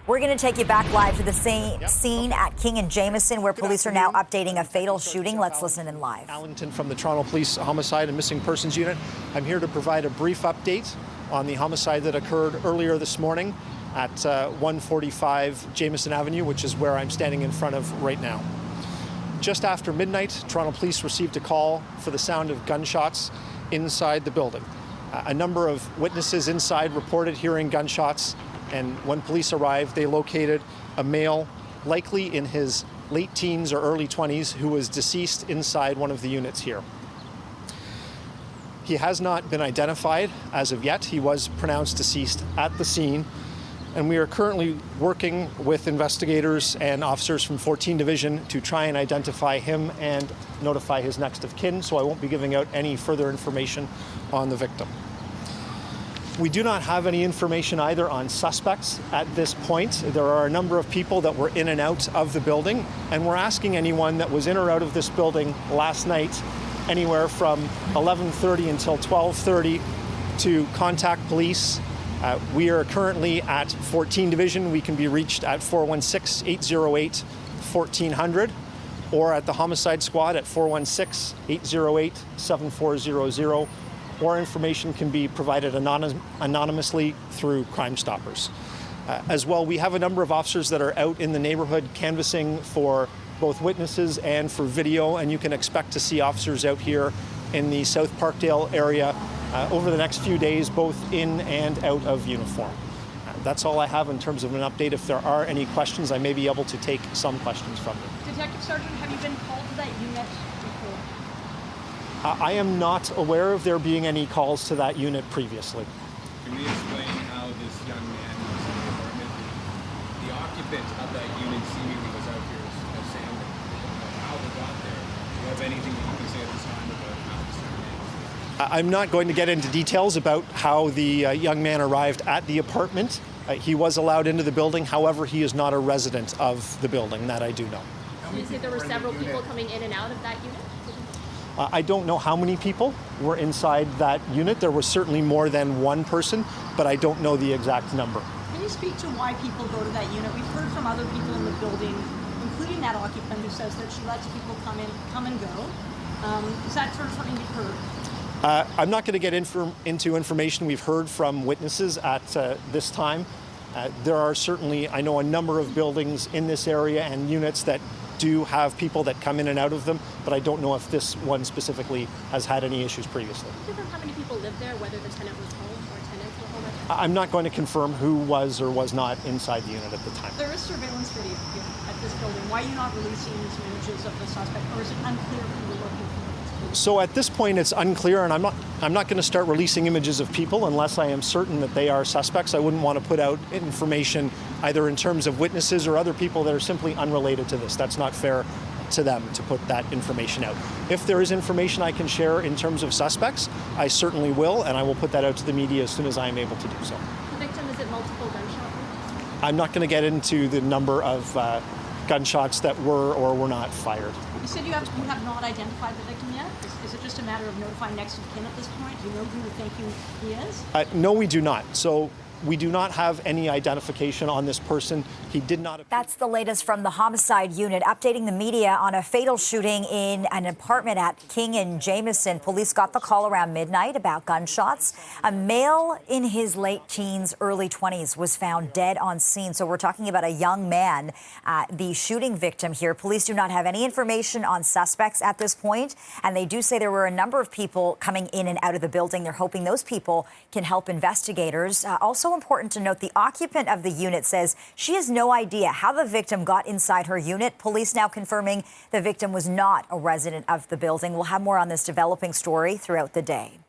We're going to take you back live to the scene at King and Jameson, where police are now updating a fatal shooting. Let's listen in live. Allington from the Toronto Police Homicide and Missing Persons Unit. I'm here to provide a brief update on the homicide that occurred earlier this morning at 145 Jameson Avenue, which is where I'm standing in front of right now. Just after midnight, Toronto Police received a call for the sound of gunshots inside the building. A number of witnesses inside reported hearing gunshots, and when police arrived, they located a male, likely in his late teens or early 20s, who was deceased inside one of the units here. He has not been identified as of yet. He was pronounced deceased at the scene, and we are currently working with investigators and officers from 14 Division to try and identify him and notify his next of kin, so I won't be giving out any further information on the victim. We do not have any information either on suspects at this point. There are a number of people that were in and out of the building, and we're asking anyone that was in or out of this building last night, anywhere from 11:30 until 12:30, to contact police. We are currently at 14 Division. We can be reached at 416-808-1400 or at the Homicide Squad at 416-808-7400. Or information can be provided anonymously through Crime Stoppers. As well, we have a number of officers that are out in the neighborhood canvassing for both witnesses and for video, and you can expect to see officers out here in the South Parkdale area over the next few days, both in and out of uniform. That's all I have in terms of an update. If there are any questions, I may be able to take some questions from you. Detective Sergeant, have you been called to that unit before? I am not aware of there being any calls to that unit previously. Can we explain how this young man was in the apartment? The occupant of that unit seemingly was out here saying how they got there. Do you have anything that you can say at this time about how this young man was? I'm not going to get into details about how the young man arrived at the apartment. He was allowed into the building. However, he is not a resident of the building. That I do know. So you said there were several people coming in and out of that unit? I don't know how many people were inside that unit. There was certainly more than one person, but I don't know the exact number. Can you speak to why people go to that unit? We've heard from other people in the building, including that occupant, who says that she lets people come and go. Is that sort of something you've heard? I'm not going to get into information we've heard from witnesses at this time. There are certainly, I know, a number of buildings in this area and units that do have people that come in and out of them, but I don't know if this one specifically has had any issues previously. Do you know how many people lived there, whether the tenant was home or tenants were home at the time? I'm not going to confirm who was or was not inside the unit at the time. There is surveillance video here at this building. Why are you not releasing some images of the suspect, or is it unclear who you're looking for? So at this point, it's unclear, and I'm not going to start releasing images of people unless I am certain that they are suspects. I wouldn't want to put out information either in terms of witnesses or other people that are simply unrelated to this. That's not fair to them to put that information out. If there is information I can share in terms of suspects, I certainly will, and I will put that out to the media as soon as I am able to do so. The victim, is it multiple gunshot wounds? I'm not going to get into the number of gunshots that were or were not fired. You said you have not identified the victim yet? Is it just a matter of notifying next of kin at this point? Do you know who you think he is? No, we do not. So we do not have any identification on this person. He did not appear. That's the latest from the homicide unit, updating the media on a fatal shooting in an apartment at King and Jameson. Police got the call around midnight about gunshots. A male in his late teens, early 20s was found dead on scene. So we're talking about a young man, the shooting victim here. Police do not have any information on suspects at this point, and they do say there were a number of people coming in and out of the building. They're hoping those people can help investigators. Also important to note, the occupant of the unit says she has no idea how the victim got inside her unit. Police now confirming the victim was not a resident of the building. We'll have more on this developing story throughout the day.